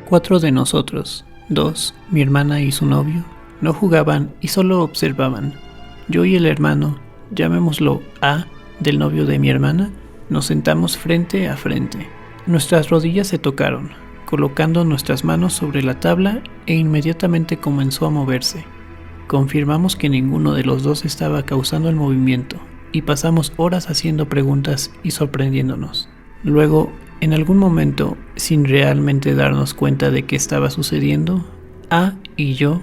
4 de nosotros, 2, mi hermana y su novio, no jugaban y solo observaban. Yo y el hermano, llamémoslo A, del novio de mi hermana, nos sentamos frente a frente. Nuestras rodillas se tocaron, colocando nuestras manos sobre la tabla e inmediatamente comenzó a moverse. Confirmamos que ninguno de los dos estaba causando el movimiento y pasamos horas haciendo preguntas y sorprendiéndonos. Luego, en algún momento, sin realmente darnos cuenta de qué estaba sucediendo, A y yo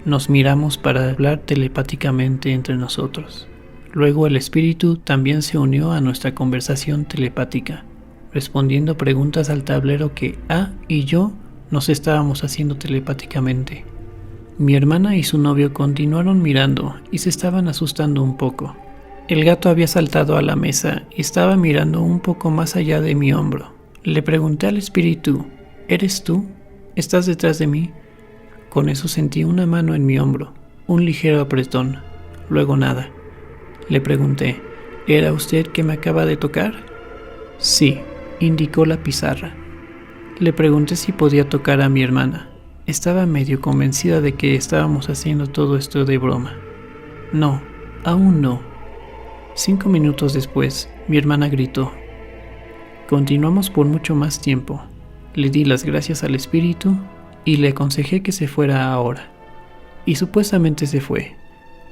nos miramos para hablar telepáticamente entre nosotros. Luego el espíritu también se unió a nuestra conversación telepática, respondiendo preguntas al tablero que A y yo nos estábamos haciendo telepáticamente. Mi hermana y su novio continuaron mirando y se estaban asustando un poco. El gato había saltado a la mesa y estaba mirando un poco más allá de mi hombro. Le pregunté al espíritu, ¿eres tú? ¿Estás detrás de mí? Con eso sentí una mano en mi hombro, un ligero apretón, luego nada. Le pregunté, ¿era usted que me acaba de tocar? Sí, indicó la pizarra. Le pregunté si podía tocar a mi hermana. Estaba medio convencida de que estábamos haciendo todo esto de broma. No, aún no. 5 minutos después, mi hermana gritó. Continuamos por mucho más tiempo. Le di las gracias al espíritu y le aconsejé que se fuera ahora. Y supuestamente se fue.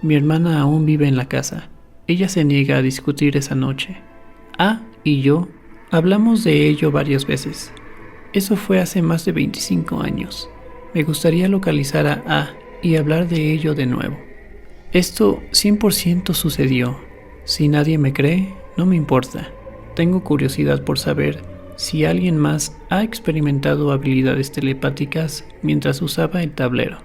Mi hermana aún vive en la casa. Ella se niega a discutir esa noche. A y yo hablamos de ello varias veces. Eso fue hace más de 25 años. Me gustaría localizar a A y hablar de ello de nuevo. Esto 100% sucedió. Si nadie me cree, no me importa. Tengo curiosidad por saber si alguien más ha experimentado habilidades telepáticas mientras usaba el tablero.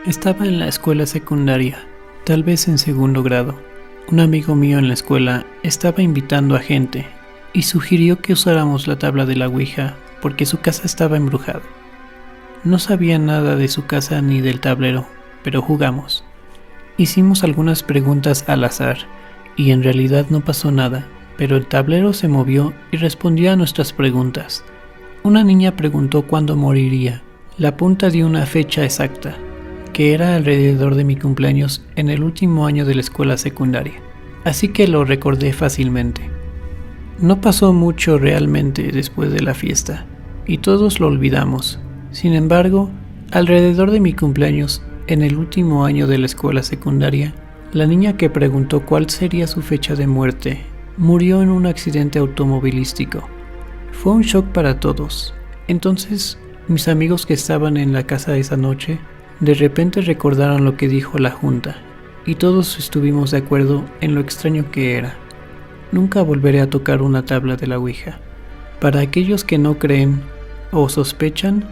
Estaba en la escuela secundaria, tal vez en segundo grado. Un amigo mío en la escuela estaba invitando a gente y sugirió que usáramos la tabla de la Ouija porque su casa estaba embrujada. No sabía nada de su casa ni del tablero, pero jugamos. Hicimos algunas preguntas al azar y en realidad no pasó nada, pero el tablero se movió y respondió a nuestras preguntas. Una niña preguntó cuándo moriría. La punta dio una fecha exacta, que era alrededor de mi cumpleaños en el último año de la escuela secundaria, así que lo recordé fácilmente. No pasó mucho realmente después de la fiesta, y todos lo olvidamos. Sin embargo, alrededor de mi cumpleaños, en el último año de la escuela secundaria, la niña que preguntó cuál sería su fecha de muerte, murió en un accidente automovilístico. Fue un shock para todos. Entonces, mis amigos que estaban en la casa esa noche, de repente recordaron lo que dijo la junta, y todos estuvimos de acuerdo en lo extraño que era. Nunca volveré a tocar una tabla de la Ouija. Para aquellos que no creen o sospechan,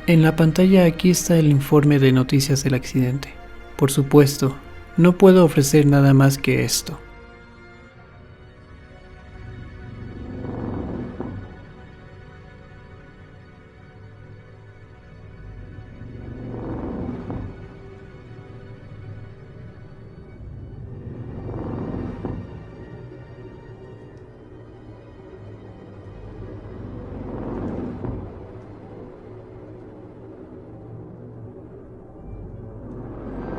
en la pantalla aquí está el informe de noticias del accidente. Por supuesto, no puedo ofrecer nada más que esto.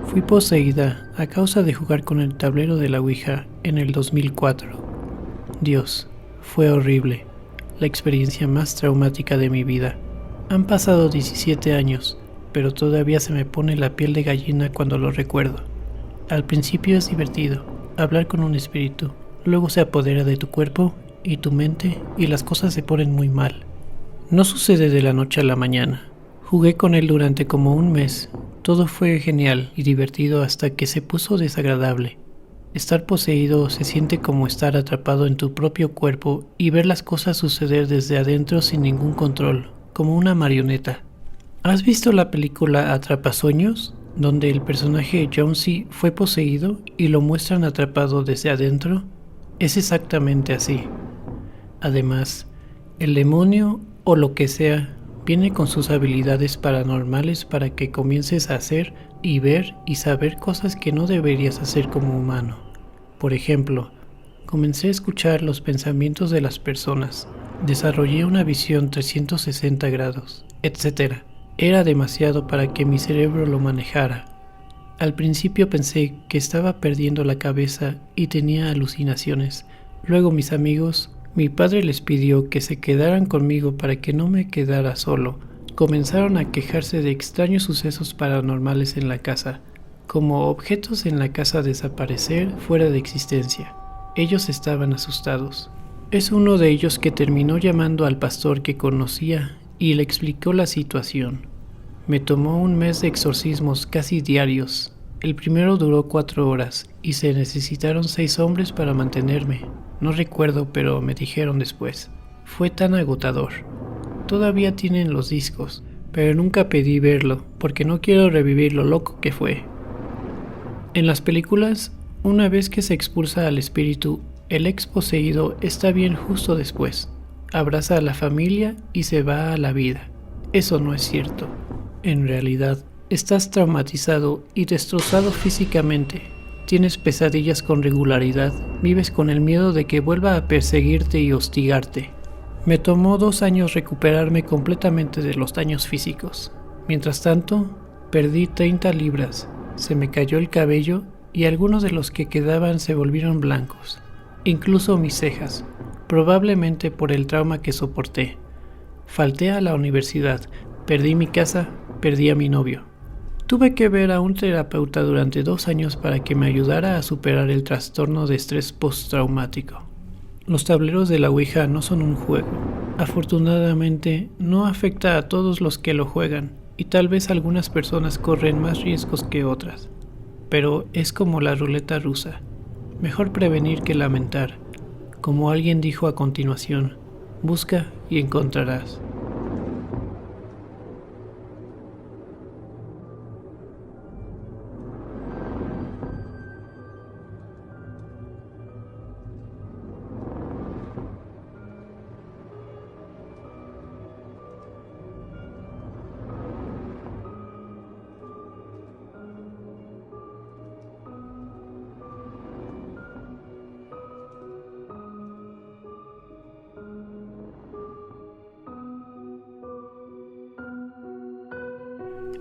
Fui poseída a causa de jugar con el tablero de la Ouija en el 2004. Dios, fue horrible, la experiencia más traumática de mi vida. Han pasado 17 años, pero todavía se me pone la piel de gallina cuando lo recuerdo. Al principio es divertido, hablar con un espíritu, luego se apodera de tu cuerpo y tu mente y las cosas se ponen muy mal. No sucede de la noche a la mañana. Jugué con él durante como un mes. Todo fue genial y divertido hasta que se puso desagradable. Estar poseído se siente como estar atrapado en tu propio cuerpo y ver las cosas suceder desde adentro sin ningún control, como una marioneta. ¿Has visto la película Atrapasueños? Donde el personaje Jonesy fue poseído y lo muestran atrapado desde adentro. Es exactamente así. Además, el demonio o lo que sea viene con sus habilidades paranormales para que comiences a hacer y ver y saber cosas que no deberías hacer como humano. Por ejemplo, comencé a escuchar los pensamientos de las personas, desarrollé una visión 360 grados, etc. Era demasiado para que mi cerebro lo manejara. Al principio pensé que estaba perdiendo la cabeza y tenía alucinaciones. Luego mi padre les pidió que se quedaran conmigo para que no me quedara solo. Comenzaron a quejarse de extraños sucesos paranormales en la casa, como objetos en la casa desaparecer fuera de existencia. Ellos estaban asustados. Es uno de ellos que terminó llamando al pastor que conocía y le explicó la situación. Me tomó un mes de exorcismos casi diarios. El primero duró 4 horas y se necesitaron 6 hombres para mantenerme. No recuerdo, pero me dijeron después. Fue tan agotador. Todavía tienen los discos, pero nunca pedí verlo porque no quiero revivir lo loco que fue. En las películas, una vez que se expulsa al espíritu, el ex poseído está bien justo después. Abraza a la familia y se va a la vida. Eso no es cierto. En realidad, estás traumatizado y destrozado físicamente. Tienes pesadillas con regularidad. Vives con el miedo de que vuelva a perseguirte y hostigarte. Me tomó 2 años recuperarme completamente de los daños físicos. Mientras tanto, perdí 30 libras. Se me cayó el cabello y algunos de los que quedaban se volvieron blancos. Incluso mis cejas, probablemente por el trauma que soporté. Falté a la universidad. Perdí mi casa, perdí a mi novio. Tuve que ver a un terapeuta durante 2 años para que me ayudara a superar el trastorno de estrés postraumático. Los tableros de la Ouija no son un juego. Afortunadamente, no afecta a todos los que lo juegan, y tal vez algunas personas corren más riesgos que otras. Pero es como la ruleta rusa. Mejor prevenir que lamentar. Como alguien dijo a continuación, busca y encontrarás.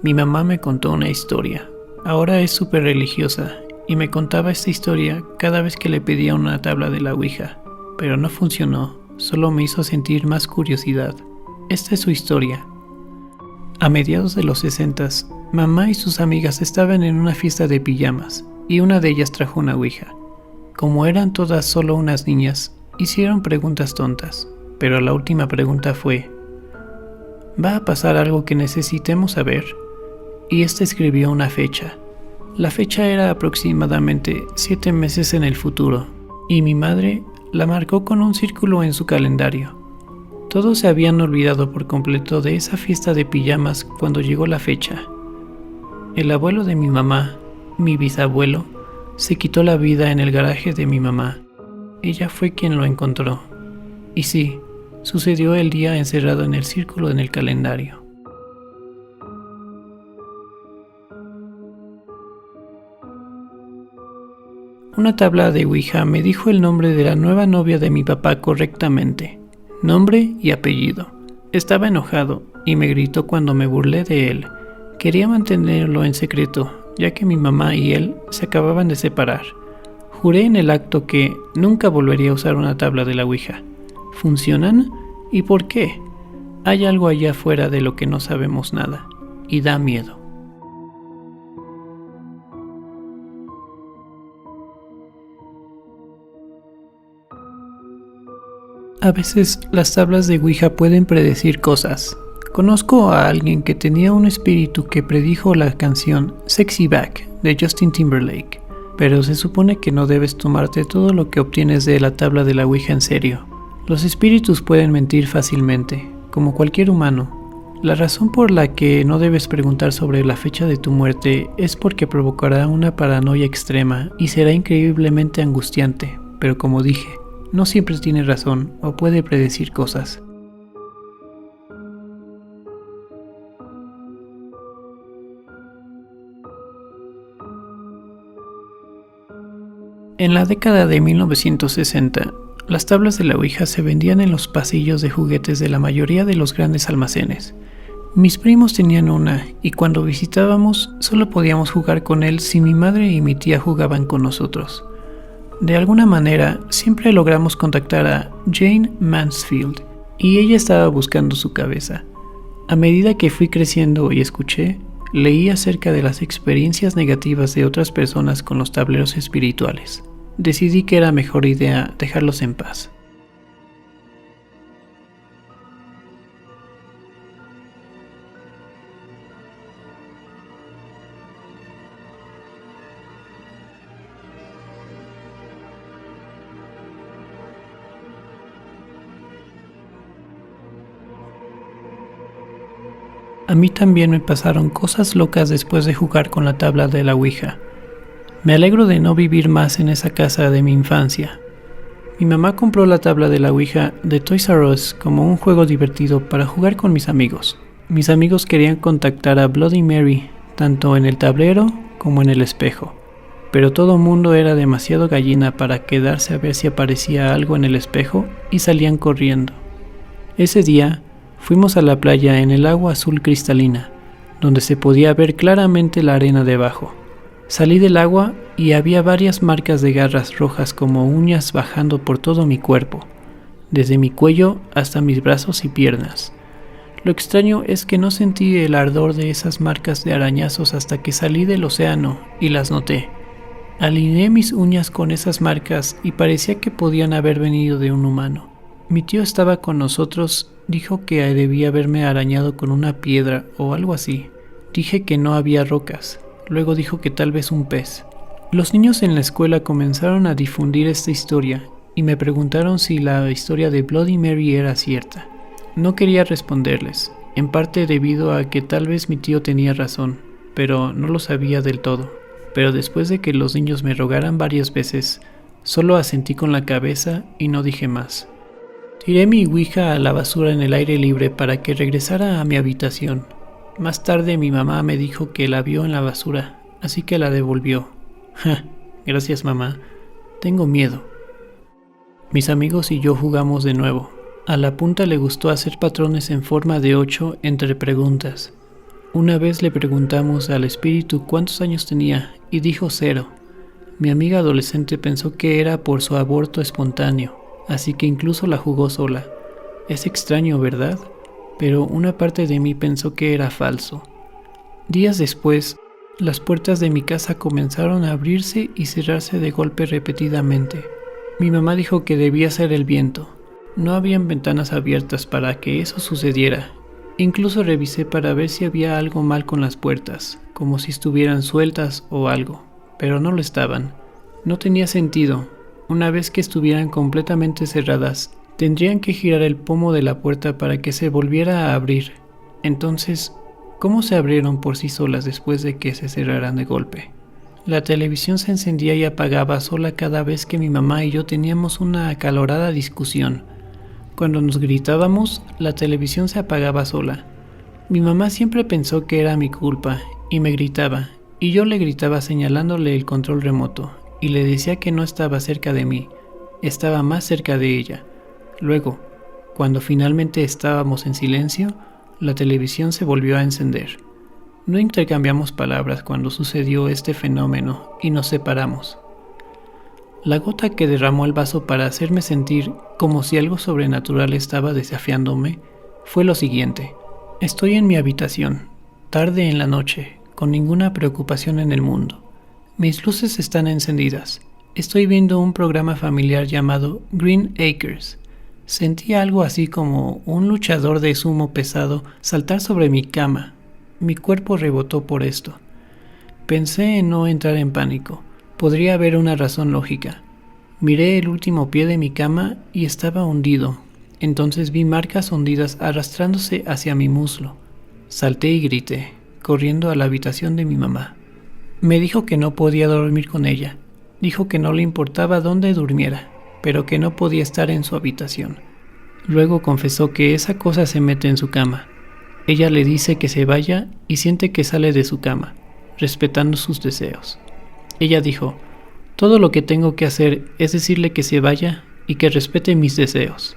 Mi mamá me contó una historia. Ahora es súper religiosa y me contaba esta historia cada vez que le pedía una tabla de la Ouija, pero no funcionó, solo me hizo sentir más curiosidad. Esta es su historia. A mediados de los 60s, mamá y sus amigas estaban en una fiesta de pijamas y una de ellas trajo una Ouija. Como eran todas solo unas niñas, hicieron preguntas tontas, pero la última pregunta fue: ¿va a pasar algo que necesitemos saber? Y esta escribió una fecha. La fecha era aproximadamente 7 meses en el futuro, y mi madre la marcó con un círculo en su calendario. Todos se habían olvidado por completo de esa fiesta de pijamas cuando llegó la fecha. El abuelo de mi mamá, mi bisabuelo, se quitó la vida en el garaje de mi mamá. Ella fue quien lo encontró. Y sí, sucedió el día encerrado en el círculo en el calendario. Una tabla de Ouija me dijo el nombre de la nueva novia de mi papá correctamente, nombre y apellido. Estaba enojado y me gritó cuando me burlé de él. Quería mantenerlo en secreto, ya que mi mamá y él se acababan de separar. Juré en el acto que nunca volvería a usar una tabla de la Ouija. ¿Funcionan? ¿Y por qué? Hay algo allá afuera de lo que no sabemos nada, y da miedo. A veces las tablas de Ouija pueden predecir cosas. Conozco a alguien que tenía un espíritu que predijo la canción Sexy Back de Justin Timberlake, pero se supone que no debes tomarte todo lo que obtienes de la tabla de la Ouija en serio. Los espíritus pueden mentir fácilmente, como cualquier humano. La razón por la que no debes preguntar sobre la fecha de tu muerte es porque provocará una paranoia extrema y será increíblemente angustiante, pero como dije, no siempre tiene razón o puede predecir cosas. En la década de 1960, las tablas de la Ouija se vendían en los pasillos de juguetes de la mayoría de los grandes almacenes. Mis primos tenían una y cuando visitábamos solo podíamos jugar con él si mi madre y mi tía jugaban con nosotros. De alguna manera, siempre logramos contactar a Jane Mansfield y ella estaba buscando su cabeza. A medida que fui creciendo y escuché, leí acerca de las experiencias negativas de otras personas con los tableros espirituales. Decidí que era mejor idea dejarlos en paz. A mí también me pasaron cosas locas después de jugar con la tabla de la Ouija. Me alegro de no vivir más en esa casa de mi infancia. Mi mamá compró la tabla de la Ouija de Toys R Us como un juego divertido para jugar con mis amigos. Mis amigos querían contactar a Bloody Mary, tanto en el tablero como en el espejo. Pero todo mundo era demasiado gallina para quedarse a ver si aparecía algo en el espejo y salían corriendo. Ese día, fuimos a la playa en el agua azul cristalina, donde se podía ver claramente la arena debajo. Salí del agua y había varias marcas de garras rojas como uñas bajando por todo mi cuerpo, desde mi cuello hasta mis brazos y piernas. Lo extraño es que no sentí el ardor de esas marcas de arañazos hasta que salí del océano y las noté. Alineé mis uñas con esas marcas y parecía que podían haber venido de un humano. Mi tío estaba con nosotros, dijo que debía haberme arañado con una piedra o algo así. Dije que no había rocas, luego dijo que tal vez un pez. Los niños en la escuela comenzaron a difundir esta historia y me preguntaron si la historia de Bloody Mary era cierta. No quería responderles, en parte debido a que tal vez mi tío tenía razón, pero no lo sabía del todo. Pero después de que los niños me rogaran varias veces, solo asentí con la cabeza y no dije más. Tiré mi Ouija a la basura en el aire libre para que regresara a mi habitación. Más tarde mi mamá me dijo que la vio en la basura, así que la devolvió. Gracias mamá, tengo miedo. Mis amigos y yo jugamos de nuevo. A la punta le gustó hacer patrones en forma de 8 entre preguntas. Una vez le preguntamos al espíritu cuántos años tenía y dijo 0. Mi amiga adolescente pensó que era por su aborto espontáneo, así que incluso la jugó sola. Es extraño, ¿verdad? Pero una parte de mí pensó que era falso. Días después, las puertas de mi casa comenzaron a abrirse y cerrarse de golpe repetidamente. Mi mamá dijo que debía ser el viento. No habían ventanas abiertas para que eso sucediera. Incluso revisé para ver si había algo mal con las puertas, como si estuvieran sueltas o algo, pero no lo estaban. No tenía sentido. Una vez que estuvieran completamente cerradas, tendrían que girar el pomo de la puerta para que se volviera a abrir. Entonces, ¿cómo se abrieron por sí solas después de que se cerraran de golpe? La televisión se encendía y apagaba sola cada vez que mi mamá y yo teníamos una acalorada discusión. Cuando nos gritábamos, la televisión se apagaba sola. Mi mamá siempre pensó que era mi culpa y me gritaba, y yo le gritaba señalándole el control remoto, y le decía que no estaba cerca de mí, estaba más cerca de ella. Luego, cuando finalmente estábamos en silencio, la televisión se volvió a encender. No intercambiamos palabras cuando sucedió este fenómeno y nos separamos. La gota que derramó el vaso para hacerme sentir como si algo sobrenatural estaba desafiándome fue lo siguiente. Estoy en mi habitación, tarde en la noche, con ninguna preocupación en el mundo. Mis luces están encendidas. Estoy viendo un programa familiar llamado Green Acres. Sentí algo así como un luchador de sumo pesado saltar sobre mi cama. Mi cuerpo rebotó por esto. Pensé en no entrar en pánico. Podría haber una razón lógica. Miré el último pie de mi cama y estaba hundido. Entonces vi marcas hundidas arrastrándose hacia mi muslo. Salté y grité, corriendo a la habitación de mi mamá. Me dijo que no podía dormir con ella. Dijo que no le importaba dónde durmiera, pero que no podía estar en su habitación. Luego confesó que esa cosa se mete en su cama. Ella le dice que se vaya y siente que sale de su cama, respetando sus deseos. Ella dijo: todo lo que tengo que hacer es decirle que se vaya y que respete mis deseos.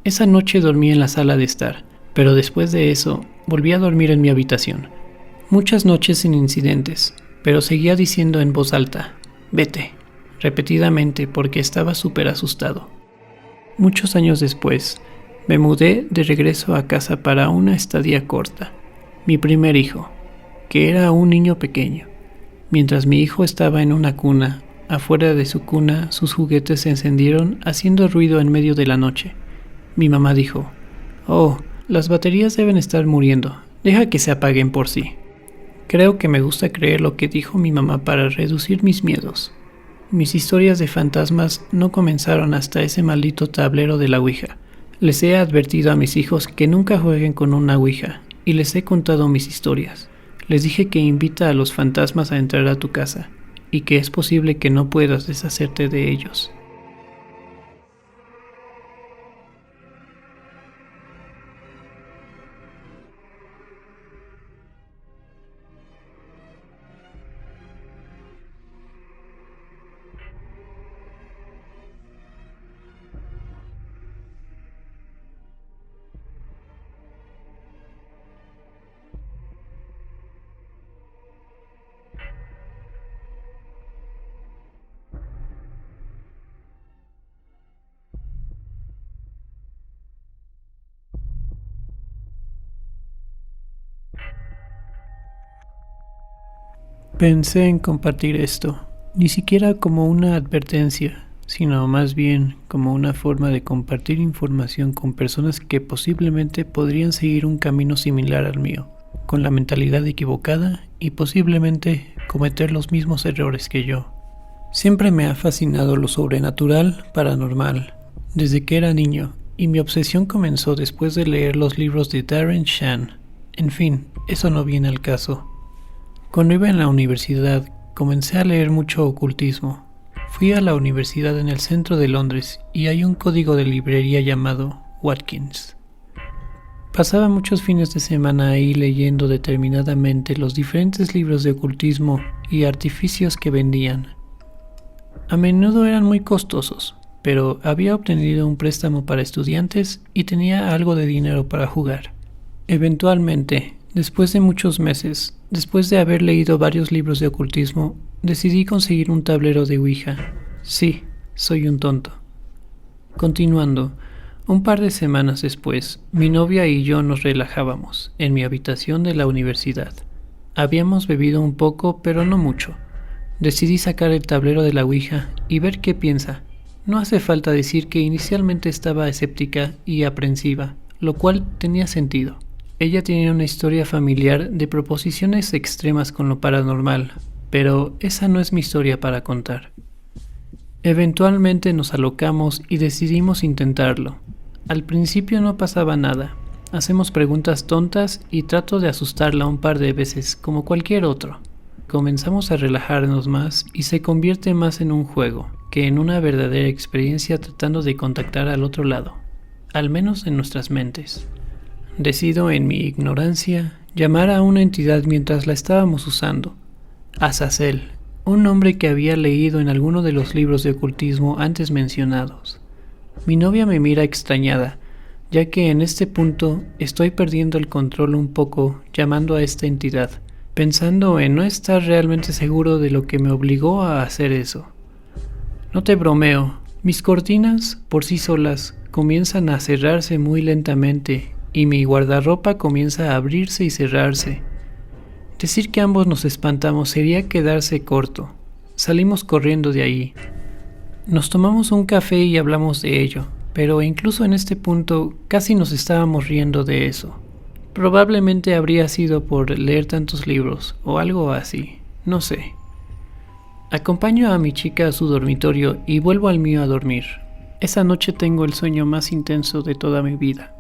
Esa noche dormí en la sala de estar, pero después de eso volví a dormir en mi habitación. Muchas noches sin incidentes, pero seguía diciendo en voz alta: vete, repetidamente, porque estaba súper asustado. Muchos años después, me mudé de regreso a casa para una estadía corta. Mi primer hijo, que era un niño pequeño. Mientras mi hijo estaba en una cuna, afuera de su cuna sus juguetes se encendieron haciendo ruido en medio de la noche. Mi mamá dijo: oh, las baterías deben estar muriendo, deja que se apaguen por sí. Creo que me gusta creer lo que dijo mi mamá para reducir mis miedos. Mis historias de fantasmas no comenzaron hasta ese maldito tablero de la Ouija. Les he advertido a mis hijos que nunca jueguen con una Ouija y les he contado mis historias. Les dije que invita a los fantasmas a entrar a tu casa y que es posible que no puedas deshacerte de ellos. Pensé en compartir esto, ni siquiera como una advertencia, sino más bien como una forma de compartir información con personas que posiblemente podrían seguir un camino similar al mío, con la mentalidad equivocada y posiblemente cometer los mismos errores que yo. Siempre me ha fascinado lo sobrenatural, paranormal, desde que era niño, y mi obsesión comenzó después de leer los libros de Darren Shan. En fin, eso no viene al caso. Cuando iba en la universidad, comencé a leer mucho ocultismo. Fui a la universidad en el centro de Londres y hay un código de librería llamado Watkins. Pasaba muchos fines de semana ahí leyendo determinadamente los diferentes libros de ocultismo y artificios que vendían. A menudo eran muy costosos, pero había obtenido un préstamo para estudiantes y tenía algo de dinero para jugar. Eventualmente, después de muchos meses, después de haber leído varios libros de ocultismo, decidí conseguir un tablero de Ouija. Sí, soy un tonto. Continuando, un par de semanas después, mi novia y yo nos relajábamos en mi habitación de la universidad. Habíamos bebido un poco, pero no mucho. Decidí sacar el tablero de la Ouija y ver qué piensa. No hace falta decir que inicialmente estaba escéptica y aprensiva, lo cual tenía sentido. Ella tenía una historia familiar de proposiciones extremas con lo paranormal, pero esa no es mi historia para contar. Eventualmente nos alocamos y decidimos intentarlo. Al principio no pasaba nada. Hacemos preguntas tontas y trato de asustarla un par de veces, como cualquier otro. Comenzamos a relajarnos más y se convierte más en un juego que en una verdadera experiencia tratando de contactar al otro lado, al menos en nuestras mentes. Decido, en mi ignorancia, llamar a una entidad mientras la estábamos usando. Azazel, un nombre que había leído en alguno de los libros de ocultismo antes mencionados. Mi novia me mira extrañada, ya que en este punto estoy perdiendo el control un poco llamando a esta entidad, pensando en no estar realmente seguro de lo que me obligó a hacer eso. No te bromeo, mis cortinas, por sí solas, comienzan a cerrarse muy lentamente y mi guardarropa comienza a abrirse y cerrarse. Decir que ambos nos espantamos sería quedarse corto. Salimos corriendo de ahí. Nos tomamos un café y hablamos de ello, pero incluso en este punto casi nos estábamos riendo de eso. Probablemente habría sido por leer tantos libros o algo así, no sé. Acompaño a mi chica a su dormitorio y vuelvo al mío a dormir. Esa noche tengo el sueño más intenso de toda mi vida.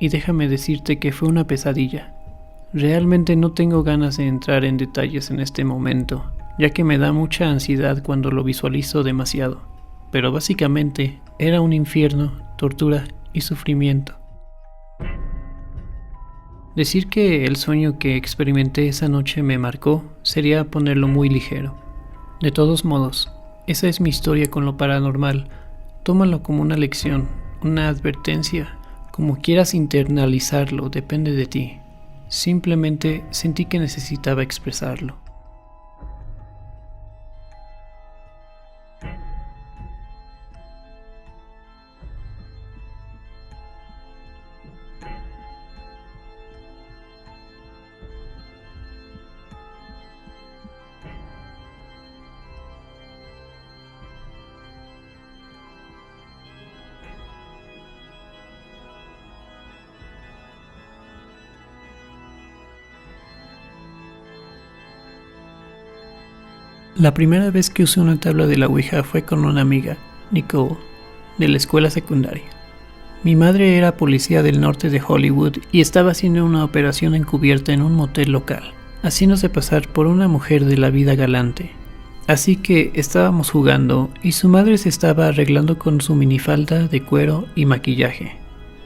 Y déjame decirte que fue una pesadilla. Realmente no tengo ganas de entrar en detalles en este momento, ya que me da mucha ansiedad cuando lo visualizo demasiado. pero básicamente era un infierno, tortura y sufrimiento. Decir que el sueño que experimenté esa noche me marcó sería ponerlo muy ligero. De todos modos, esa es mi historia con lo paranormal. Tómalo como una lección, una advertencia, como quieras internalizarlo, depende de ti. Simplemente sentí que necesitaba expresarlo. La primera vez que usé una tabla de la Ouija fue con una amiga, Nicole, de la escuela secundaria. Mi madre era policía del norte de Hollywood y estaba haciendo una operación encubierta en un motel local, haciéndose pasar por una mujer de la vida galante. Así que estábamos jugando y su madre se estaba arreglando con su minifalda de cuero y maquillaje.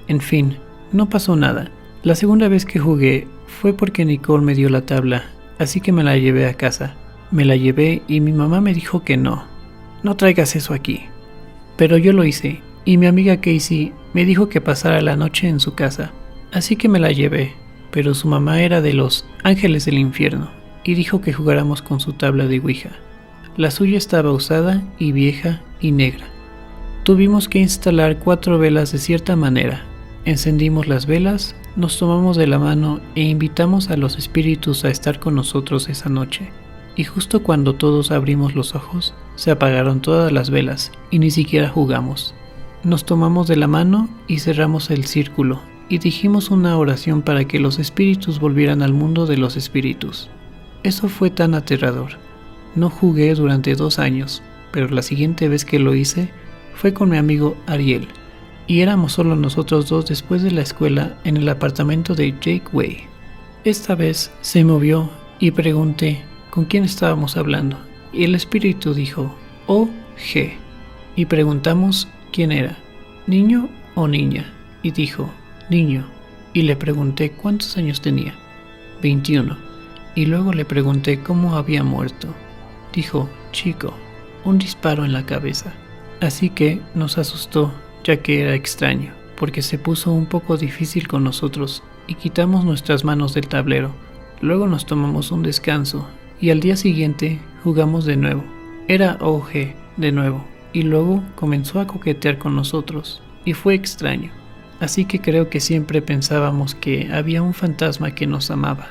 En fin, no pasó nada. La segunda vez que jugué fue porque Nicole me dio la tabla, así que me la llevé a casa. Me la llevé y mi mamá me dijo que no traigas eso aquí. Pero yo lo hice y mi amiga Casey me dijo que pasara la noche en su casa. Así que me la llevé, pero su mamá era de los ángeles del infierno y dijo que jugáramos con su tabla de Ouija. La suya estaba usada y vieja y negra. Tuvimos que instalar 4 velas de cierta manera. Encendimos las velas, nos tomamos de la mano e invitamos a los espíritus a estar con nosotros esa noche. Y justo cuando todos abrimos los ojos, se apagaron todas las velas y ni siquiera jugamos. Nos tomamos de la mano y cerramos el círculo y dijimos una oración para que los espíritus volvieran al mundo de los espíritus. Eso fue tan aterrador. No jugué durante 2 años, pero la siguiente vez que lo hice fue con mi amigo Ariel, y éramos solo nosotros dos después de la escuela en el apartamento de Jake Way. Esta vez se movió y pregunté con quién estábamos hablando, y el espíritu dijo, "Oh, G", y preguntamos quién era, niño o niña, y dijo, niño, y le pregunté cuántos años tenía, 21, y luego le pregunté cómo había muerto. Dijo, chico, un disparo en la cabeza. Así que nos asustó, ya que era extraño, porque se puso un poco difícil con nosotros, y quitamos nuestras manos del tablero. Luego nos tomamos un descanso, y al día siguiente jugamos de nuevo. Era OG de nuevo, y luego comenzó a coquetear con nosotros, y fue extraño. Así que creo que siempre pensábamos que había un fantasma que nos amaba.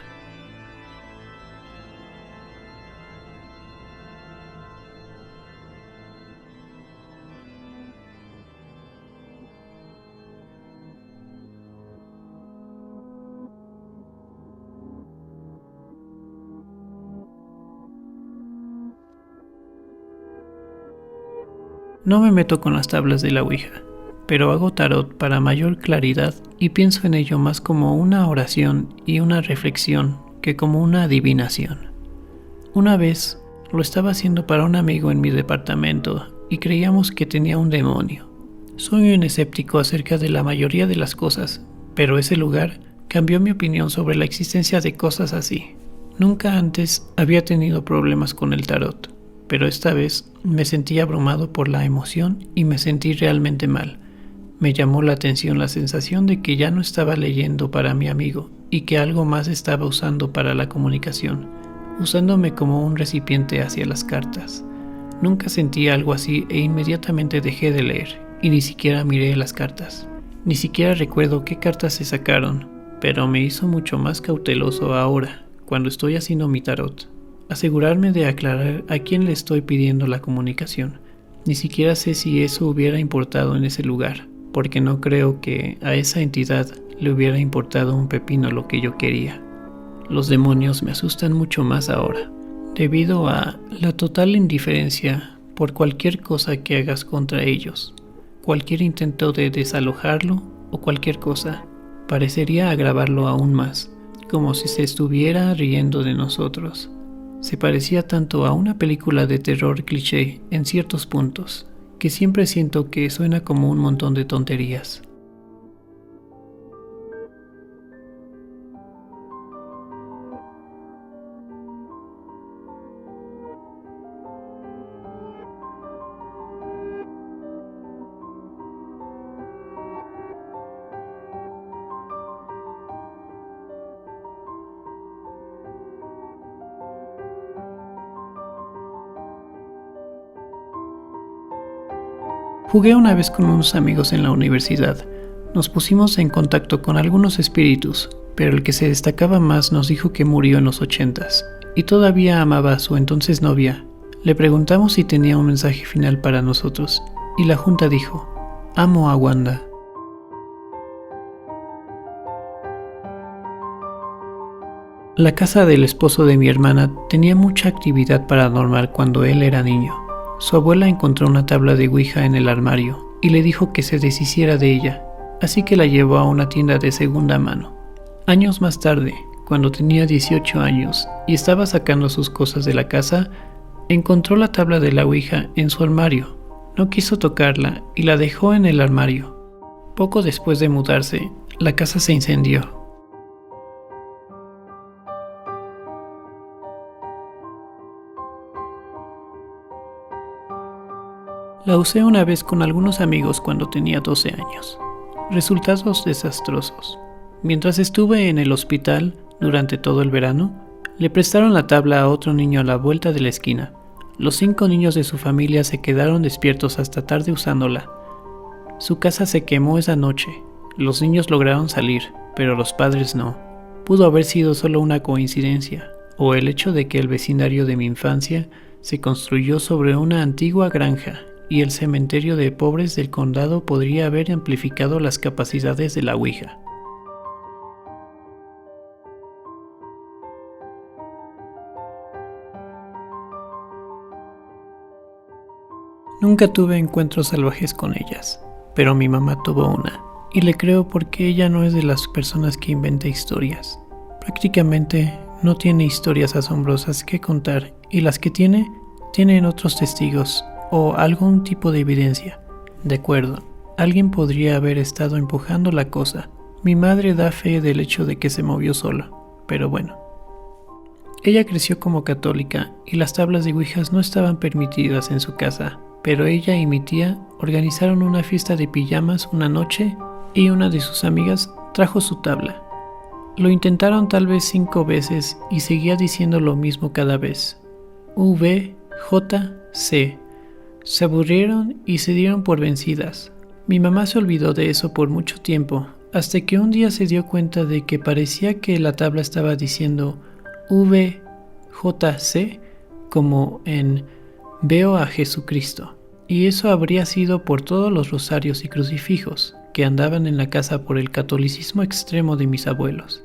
No me meto con las tablas de la Ouija, pero hago tarot para mayor claridad y pienso en ello más como una oración y una reflexión que como una adivinación. Una vez lo estaba haciendo para un amigo en mi departamento y creíamos que tenía un demonio. Soy un escéptico acerca de la mayoría de las cosas, pero ese lugar cambió mi opinión sobre la existencia de cosas así. Nunca antes había tenido problemas con el tarot, pero esta vez me sentí abrumado por la emoción y me sentí realmente mal. Me llamó la atención la sensación de que ya no estaba leyendo para mi amigo y que algo más estaba usando para la comunicación, usándome como un recipiente hacia las cartas. Nunca sentí algo así e inmediatamente dejé de leer y ni siquiera miré las cartas. Ni siquiera recuerdo qué cartas se sacaron, pero me hizo mucho más cauteloso ahora, cuando estoy haciendo mi tarot. Asegurarme de aclarar a quién le estoy pidiendo la comunicación. Ni siquiera sé si eso hubiera importado en ese lugar, porque no creo que a esa entidad le hubiera importado un pepino lo que yo quería. Los demonios me asustan mucho más ahora, debido a la total indiferencia por cualquier cosa que hagas contra ellos. Cualquier intento de desalojarlo o cualquier cosa parecería agravarlo aún más, como si se estuviera riendo de nosotros. Se parecía tanto a una película de terror cliché en ciertos puntos, que siempre siento que suena como un montón de tonterías. Jugué una vez con unos amigos en la universidad. Nos pusimos en contacto con algunos espíritus, pero el que se destacaba más nos dijo que murió en los 80s y todavía amaba a su entonces novia. Le preguntamos si tenía un mensaje final para nosotros y la junta dijo: amo a Wanda. La casa del esposo de mi hermana tenía mucha actividad paranormal cuando él era niño. Su abuela encontró una tabla de Ouija en el armario y le dijo que se deshiciera de ella, así que la llevó a una tienda de segunda mano. Años más tarde, cuando tenía 18 años y estaba sacando sus cosas de la casa, encontró la tabla de la Ouija en su armario. No quiso tocarla y la dejó en el armario. Poco después de mudarse, la casa se incendió. La usé una vez con algunos amigos cuando tenía 12 años. Resultados desastrosos. Mientras estuve en el hospital durante todo el verano, le prestaron la tabla a otro niño a la vuelta de la esquina. Los 5 niños de su familia se quedaron despiertos hasta tarde usándola. Su casa se quemó esa noche. Los niños lograron salir, pero los padres no. Pudo haber sido solo una coincidencia, o el hecho de que el vecindario de mi infancia se construyó sobre una antigua granja y el cementerio de pobres del condado podría haber amplificado las capacidades de la Ouija. Nunca tuve encuentros salvajes con ellas, pero mi mamá tuvo una, y le creo porque ella no es de las personas que inventa historias. Prácticamente no tiene historias asombrosas que contar, y las que tienen otros testigos o algún tipo de evidencia. De acuerdo, alguien podría haber estado empujando la cosa. Mi madre da fe del hecho de que se movió sola, pero bueno. Ella creció como católica y las tablas de Ouijas no estaban permitidas en su casa, pero ella y mi tía organizaron una fiesta de pijamas una noche y una de sus amigas trajo su tabla. Lo intentaron tal vez 5 veces y seguía diciendo lo mismo cada vez. V, J, C. Se aburrieron y se dieron por vencidas. Mi mamá se olvidó de eso por mucho tiempo, hasta que un día se dio cuenta de que parecía que la tabla estaba diciendo VJC como en veo a Jesucristo. Y eso habría sido por todos los rosarios y crucifijos que andaban en la casa por el catolicismo extremo de mis abuelos.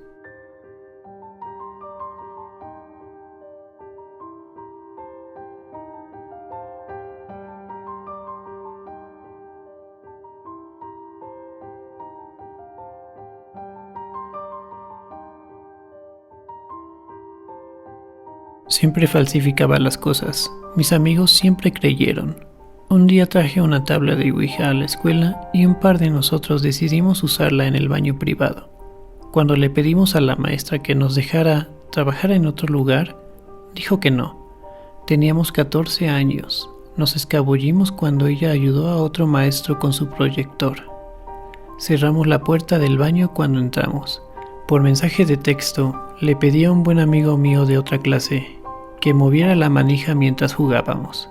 Siempre falsificaba las cosas. Mis amigos siempre creyeron. Un día traje una tabla de Ouija a la escuela y un par de nosotros decidimos usarla en el baño privado. Cuando le pedimos a la maestra que nos dejara trabajar en otro lugar, dijo que no. Teníamos 14 años. Nos escabullimos cuando ella ayudó a otro maestro con su proyector. Cerramos la puerta del baño cuando entramos. Por mensaje de texto, le pedí a un buen amigo mío de otra clase que moviera la manija mientras jugábamos.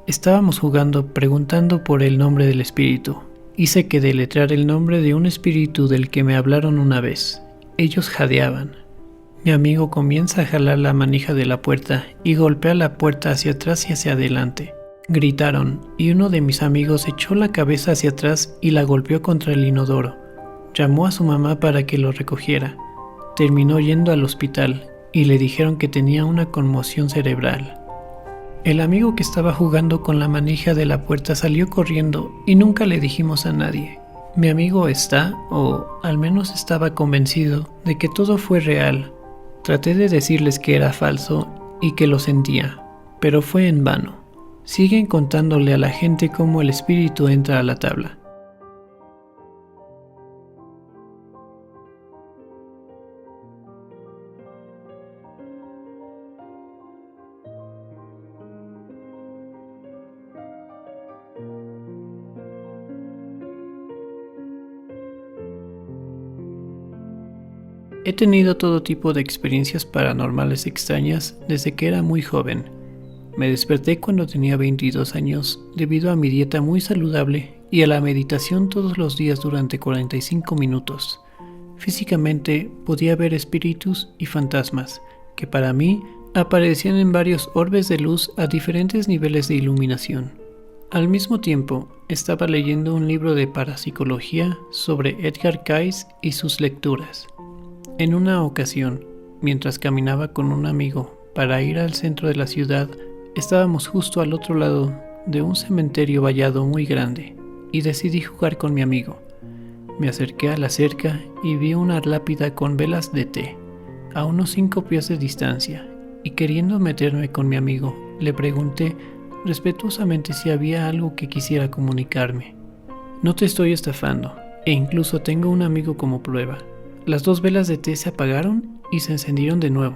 Estábamos jugando preguntando por el nombre del espíritu. Hice que deletrear el nombre de un espíritu del que me hablaron una vez. Ellos jadeaban. Mi amigo comienza a jalar la manija de la puerta y golpea la puerta hacia atrás y hacia adelante. Gritaron y uno de mis amigos echó la cabeza hacia atrás y la golpeó contra el inodoro. Llamó a su mamá para que lo recogiera. Terminó yendo al hospital y le dijeron que tenía una conmoción cerebral. El amigo que estaba jugando con la manija de la puerta salió corriendo y nunca le dijimos a nadie. Mi amigo está, o al menos estaba convencido, de que todo fue real. Traté de decirles que era falso y que lo sentía, pero fue en vano. siguen contándole a la gente cómo el espíritu entra a la tabla. He tenido todo tipo de experiencias paranormales extrañas desde que era muy joven. Me desperté cuando tenía 22 años debido a mi dieta muy saludable y a la meditación todos los días durante 45 minutos. Físicamente podía ver espíritus y fantasmas, que para mí aparecían en varios orbes de luz a diferentes niveles de iluminación. Al mismo tiempo, estaba leyendo un libro de parapsicología sobre Edgar Cayce y sus lecturas. En una ocasión, mientras caminaba con un amigo para ir al centro de la ciudad, estábamos justo al otro lado de un cementerio vallado muy grande y decidí jugar con mi amigo. Me acerqué a la cerca y vi una lápida con velas de té, a unos 5 pies de distancia, y queriendo meterme con mi amigo, le pregunté respetuosamente si había algo que quisiera comunicarme. No te estoy estafando, e incluso tengo un amigo como prueba. Las 2 velas de té se apagaron y se encendieron de nuevo.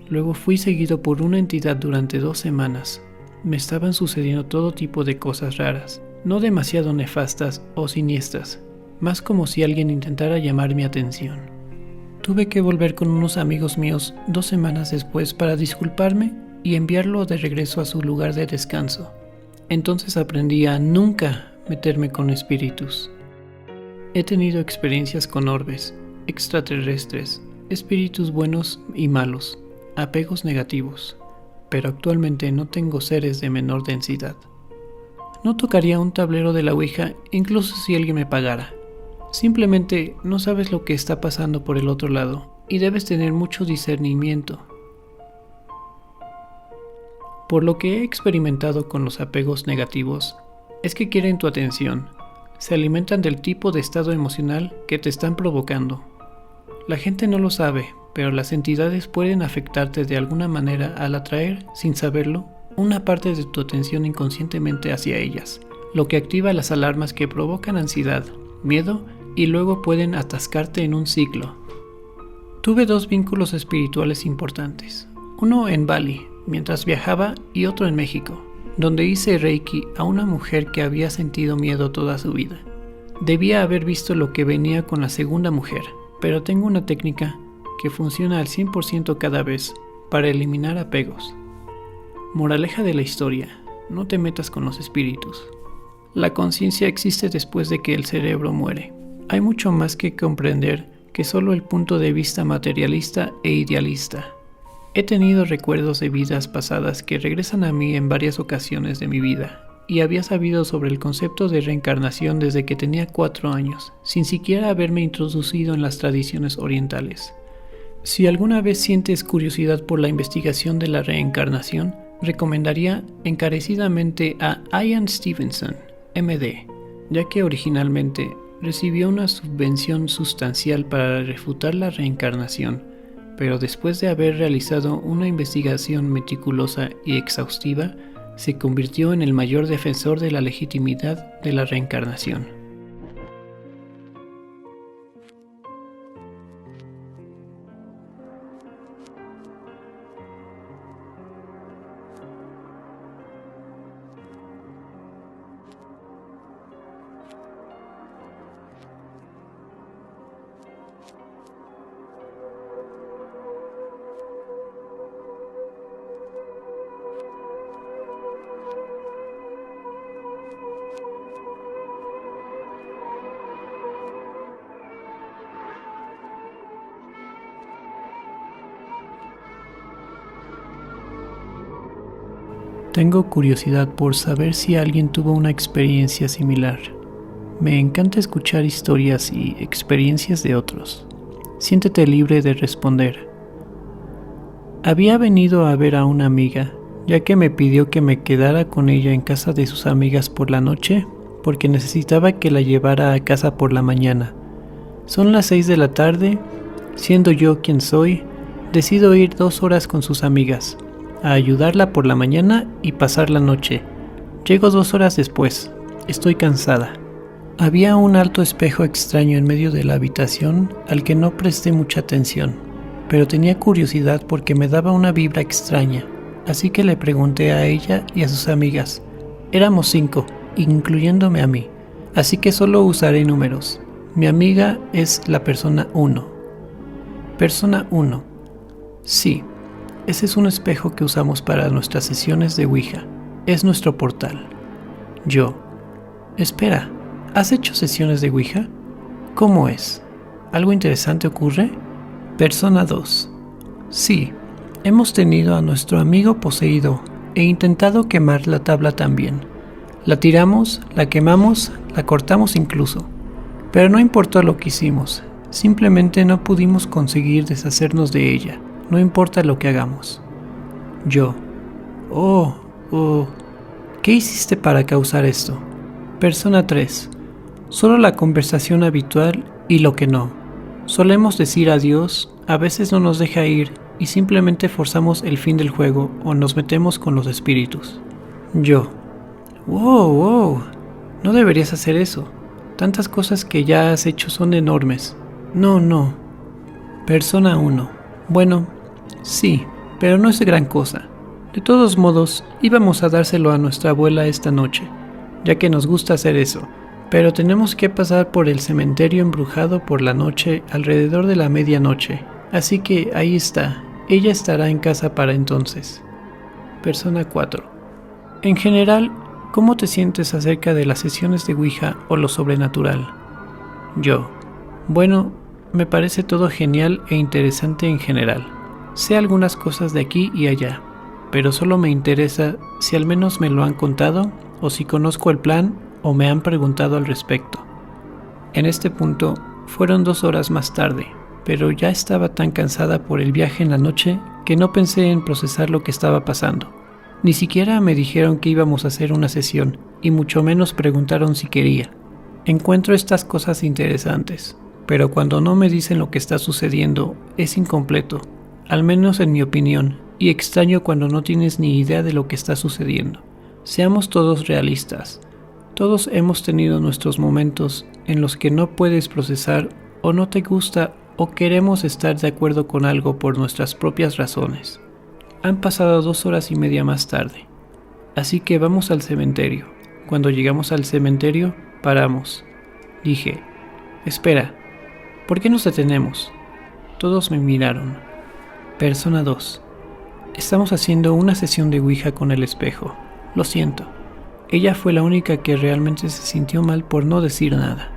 Luego fui seguido por una entidad durante 2 semanas. Me estaban sucediendo todo tipo de cosas raras, no demasiado nefastas o siniestras, más como si alguien intentara llamar mi atención. Tuve que volver con unos amigos míos 2 semanas después para disculparme y enviarlo de regreso a su lugar de descanso. Entonces aprendí a nunca meterme con espíritus. He tenido experiencias con orbes, extraterrestres, espíritus buenos y malos, apegos negativos, pero actualmente no tengo seres de menor densidad. No tocaría un tablero de la Ouija incluso si alguien me pagara. Simplemente no sabes lo que está pasando por el otro lado y debes tener mucho discernimiento. Por lo que he experimentado con los apegos negativos, es que quieren tu atención, se alimentan del tipo de estado emocional que te están provocando. La gente no lo sabe, pero las entidades pueden afectarte de alguna manera al atraer, sin saberlo, una parte de tu atención inconscientemente hacia ellas, lo que activa las alarmas que provocan ansiedad, miedo y luego pueden atascarte en un ciclo. Tuve 2 vínculos espirituales importantes, uno en Bali, mientras viajaba, y otro en México, donde hice Reiki a una mujer que había sentido miedo toda su vida. Debía haber visto lo que venía con la segunda mujer, pero tengo una técnica que funciona al 100% cada vez para eliminar apegos. Moraleja de la historia: no te metas con los espíritus. La conciencia existe después de que el cerebro muere. Hay mucho más que comprender que solo el punto de vista materialista e idealista. He tenido recuerdos de vidas pasadas que regresan a mí en varias ocasiones de mi vida, y había sabido sobre el concepto de reencarnación desde que tenía 4 años, sin siquiera haberme introducido en las tradiciones orientales. Si alguna vez sientes curiosidad por la investigación de la reencarnación, recomendaría encarecidamente a Ian Stevenson, MD, ya que originalmente recibió una subvención sustancial para refutar la reencarnación, pero después de haber realizado una investigación meticulosa y exhaustiva, se convirtió en el mayor defensor de la legitimidad de la reencarnación. Tengo curiosidad por saber si alguien tuvo una experiencia similar. Me encanta escuchar historias y experiencias de otros. Siéntete libre de responder. Había venido a ver a una amiga, ya que me pidió que me quedara con ella en casa de sus amigas por la noche, porque necesitaba que la llevara a casa por la mañana. Son las 6 de la tarde, siendo yo quien soy, decido ir 2 horas con sus amigas, a ayudarla por la mañana y pasar la noche, Llego 2 horas después. Estoy cansada. Había un alto espejo extraño en medio de la habitación al que no presté mucha atención, pero tenía curiosidad porque me daba una vibra extraña, así que le pregunté a ella y a sus amigas. Éramos 5, incluyéndome a mí, así que solo usaré números. Mi amiga es la persona 1. Persona 1. Sí, ese es un espejo que usamos para nuestras sesiones de Ouija. Es nuestro portal. Yo. Espera, ¿has hecho sesiones de Ouija? ¿Cómo es? ¿Algo interesante ocurre? Persona 2. Sí, hemos tenido a nuestro amigo poseído e intentado quemar la tabla también. La tiramos, la quemamos, la cortamos incluso. Pero no importó lo que hicimos, simplemente no pudimos conseguir deshacernos de ella, no importa lo que hagamos. Yo. Oh, ¿qué hiciste para causar esto? Persona 3. Solo la conversación habitual y lo que no. Solemos decir adiós, a veces no nos deja ir y simplemente forzamos el fin del juego o nos metemos con los espíritus. Yo. Wow, no deberías hacer eso. Tantas cosas que ya has hecho son enormes. No. Persona 1. Bueno, sí, pero no es gran cosa. De todos modos, íbamos a dárselo a nuestra abuela esta noche, ya que nos gusta hacer eso, pero tenemos que pasar por el cementerio embrujado por la noche alrededor de la medianoche, así que ahí está, ella estará en casa para entonces. Persona 4. En general, ¿cómo te sientes acerca de las sesiones de Ouija o lo sobrenatural? Yo. Bueno, me parece todo genial e interesante en general. Sé algunas cosas de aquí y allá, pero solo me interesa si al menos me lo han contado o si conozco el plan o me han preguntado al respecto. En este punto fueron 2 horas más tarde, pero ya estaba tan cansada por el viaje en la noche que no pensé en procesar lo que estaba pasando. Ni siquiera me dijeron que íbamos a hacer una sesión y mucho menos preguntaron si quería. Encuentro estas cosas interesantes, pero cuando no me dicen lo que está sucediendo es incompleto, al menos en mi opinión, y extraño cuando no tienes ni idea de lo que está sucediendo. Seamos todos realistas. Todos hemos tenido nuestros momentos en los que no puedes procesar o no te gusta o queremos estar de acuerdo con algo por nuestras propias razones. Han pasado 2 horas y media más tarde, así que vamos al cementerio. Cuando llegamos al cementerio, paramos. Dije, espera, ¿por qué nos detenemos? Todos me miraron. Persona 2. Estamos haciendo una sesión de Ouija con el espejo. Lo siento. Ella fue la única que realmente se sintió mal por no decir nada.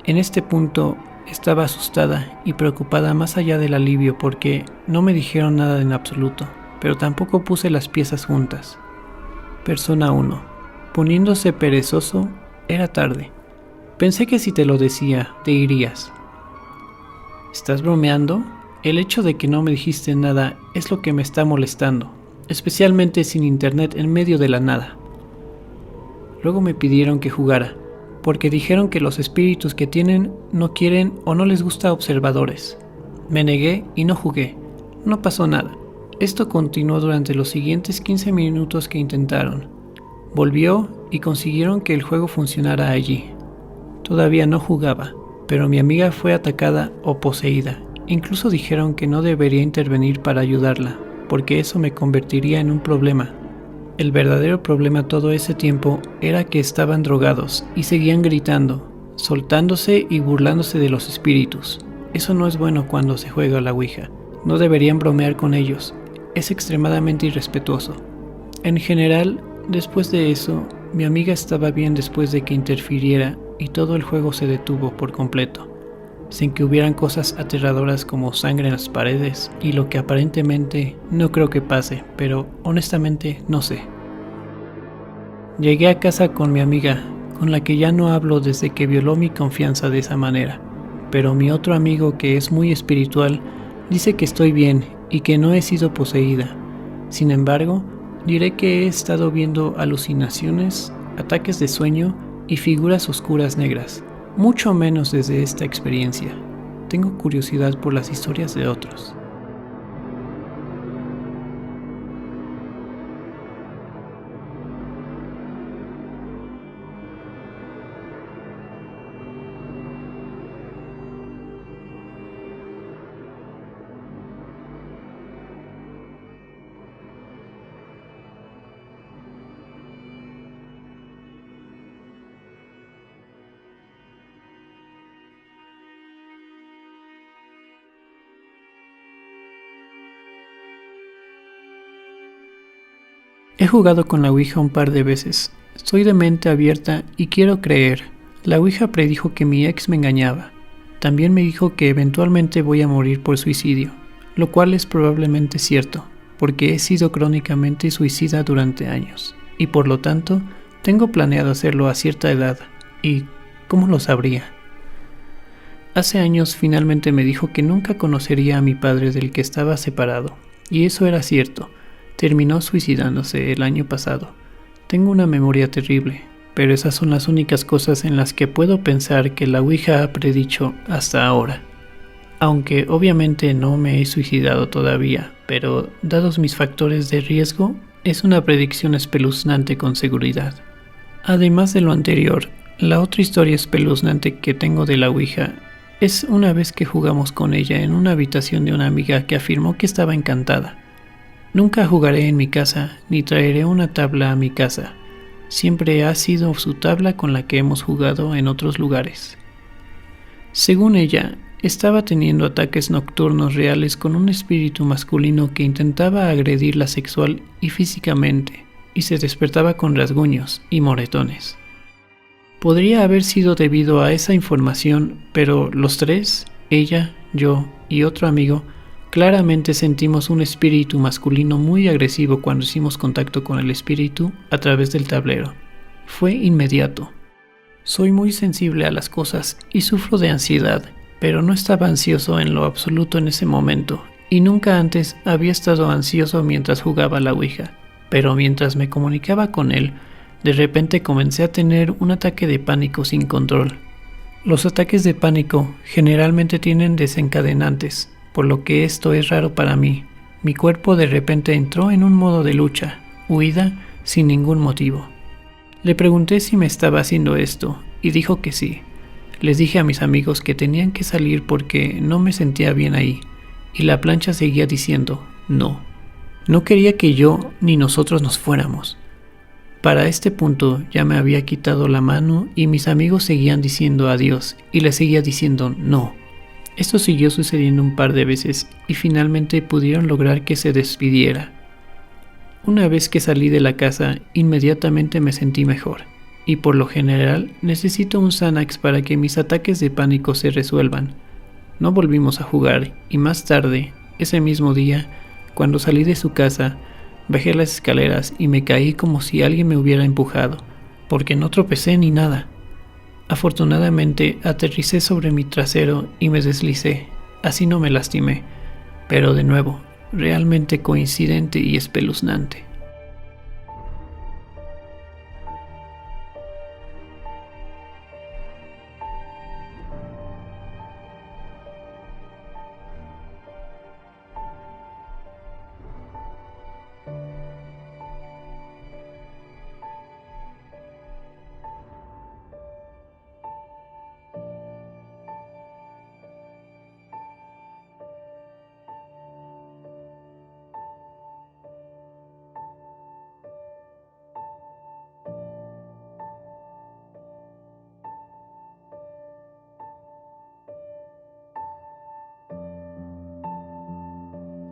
En este punto estaba asustada y preocupada más allá del alivio porque no me dijeron nada en absoluto, pero tampoco puse las piezas juntas. Persona 1. Poniéndose perezoso, era tarde. Pensé que si te lo decía, te irías. ¿Estás bromeando? El hecho de que no me dijiste nada es lo que me está molestando, especialmente sin internet en medio de la nada. Luego me pidieron que jugara, porque dijeron que los espíritus que tienen no quieren o no les gusta observadores. Me negué y no jugué. No pasó nada. Esto continuó durante los siguientes 15 minutos que intentaron. Volvió y consiguieron que el juego funcionara allí. Todavía no jugaba, pero mi amiga fue atacada o poseída. Incluso dijeron que no debería intervenir para ayudarla, porque eso me convertiría en un problema. El verdadero problema todo ese tiempo era que estaban drogados y seguían gritando, soltándose y burlándose de los espíritus. Eso no es bueno cuando se juega a la Ouija. No deberían bromear con ellos. Es extremadamente irrespetuoso. En general, después de eso, mi amiga estaba bien después de que interfiriera y todo el juego se detuvo por completo, sin que hubieran cosas aterradoras como sangre en las paredes y lo que aparentemente no creo que pase, pero honestamente no sé. Llegué a casa con mi amiga, con la que ya no hablo desde que violó mi confianza de esa manera, pero mi otro amigo que es muy espiritual dice que estoy bien y que no he sido poseída. Sin embargo, diré que he estado viendo alucinaciones, ataques de sueño y figuras oscuras negras. Mucho menos desde esta experiencia. Tengo curiosidad por las historias de otros. He jugado con la Ouija un par de veces. Soy de mente abierta y quiero creer. La Ouija predijo que mi ex me engañaba. También me dijo que eventualmente voy a morir por suicidio, lo cual es probablemente cierto, porque he sido crónicamente suicida durante años, y por lo tanto, tengo planeado hacerlo a cierta edad. ¿Y cómo lo sabría? Hace años finalmente me dijo que nunca conocería a mi padre del que estaba separado, y eso era cierto. Terminó suicidándose el año pasado. Tengo una memoria terrible, pero esas son las únicas cosas en las que puedo pensar que la Ouija ha predicho hasta ahora. Aunque obviamente no me he suicidado todavía, pero dados mis factores de riesgo, es una predicción espeluznante con seguridad. Además de lo anterior, la otra historia espeluznante que tengo de la Ouija es una vez que jugamos con ella en una habitación de una amiga que afirmó que estaba encantada. Nunca jugaré en mi casa, ni traeré una tabla a mi casa. Siempre ha sido su tabla con la que hemos jugado en otros lugares. Según ella, estaba teniendo ataques nocturnos reales con un espíritu masculino que intentaba agredirla sexual y físicamente, y se despertaba con rasguños y moretones. Podría haber sido debido a esa información, pero los tres, ella, yo y otro amigo, claramente sentimos un espíritu masculino muy agresivo cuando hicimos contacto con el espíritu a través del tablero. Fue inmediato. Soy muy sensible a las cosas y sufro de ansiedad, pero no estaba ansioso en lo absoluto en ese momento, y nunca antes había estado ansioso mientras jugaba a la Ouija. Pero mientras me comunicaba con él, de repente comencé a tener un ataque de pánico sin control. Los ataques de pánico generalmente tienen desencadenantes, por lo que esto es raro para mí. Mi cuerpo de repente entró en un modo de lucha, huida, sin ningún motivo. Le pregunté si me estaba haciendo esto, y dijo que sí. Les dije a mis amigos que tenían que salir porque no me sentía bien ahí, y la plancha seguía diciendo no. No quería que yo ni nosotros nos fuéramos. Para este punto ya me había quitado la mano y mis amigos seguían diciendo adiós, y le seguía diciendo no. Esto siguió sucediendo un par de veces y finalmente pudieron lograr que se despidiera. Una vez que salí de la casa, inmediatamente me sentí mejor, y por lo general necesito un Xanax para que mis ataques de pánico se resuelvan. No volvimos a jugar y más tarde, ese mismo día, cuando salí de su casa, bajé las escaleras y me caí como si alguien me hubiera empujado, porque no tropecé ni nada. Afortunadamente aterricé sobre mi trasero y me deslicé, así no me lastimé, pero de nuevo, realmente coincidente y espeluznante.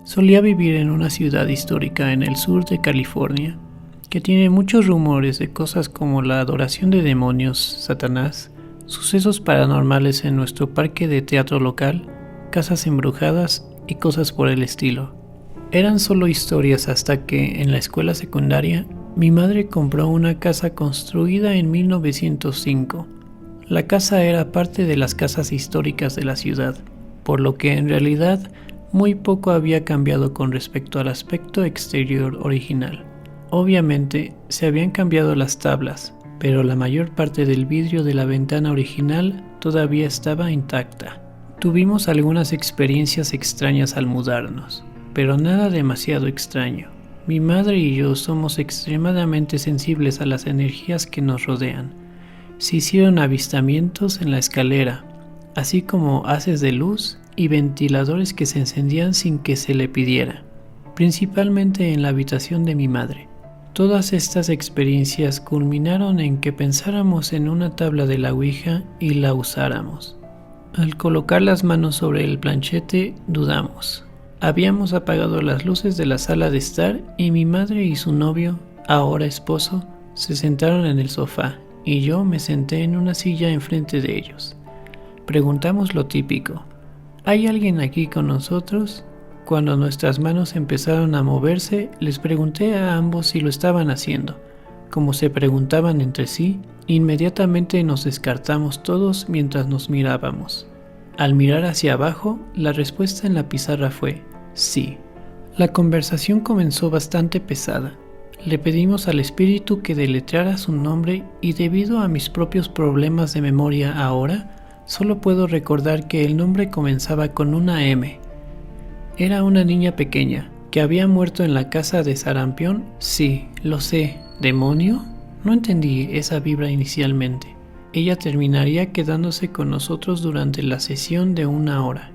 Solía vivir en una ciudad histórica en el sur de California, que tiene muchos rumores de cosas como la adoración de demonios, Satanás, sucesos paranormales en nuestro parque de teatro local, casas embrujadas y cosas por el estilo. Eran solo historias hasta que, en la escuela secundaria, mi madre compró una casa construida en 1905. La casa era parte de las casas históricas de la ciudad, por lo que en realidad muy poco había cambiado con respecto al aspecto exterior original. Obviamente se habían cambiado las tablas, pero la mayor parte del vidrio de la ventana original todavía estaba intacta. Tuvimos algunas experiencias extrañas al mudarnos, pero nada demasiado extraño. Mi madre y yo somos extremadamente sensibles a las energías que nos rodean. Se hicieron avistamientos en la escalera, así como haces de luz y ventiladores que se encendían sin que se le pidiera, principalmente en la habitación de mi madre. Todas estas experiencias culminaron en que pensáramos en una tabla de la Ouija y la usáramos. Al colocar las manos sobre el planchete, dudamos. Habíamos apagado las luces de la sala de estar y mi madre y su novio, ahora esposo, se sentaron en el sofá y yo me senté en una silla enfrente de ellos. Preguntamos lo típico: ¿hay alguien aquí con nosotros? Cuando nuestras manos empezaron a moverse, les pregunté a ambos si lo estaban haciendo. Como se preguntaban entre sí, inmediatamente nos descartamos todos mientras nos mirábamos. Al mirar hacia abajo, la respuesta en la pizarra fue sí. La conversación comenzó bastante pesada. Le pedimos al espíritu que deletreara su nombre y debido a mis propios problemas de memoria ahora, solo puedo recordar que el nombre comenzaba con una M. Era una niña pequeña, que había muerto en la casa de sarampión. Sí, lo sé. ¿Demonio? No entendí esa vibra inicialmente. Ella terminaría quedándose con nosotros durante la sesión de 1 hora.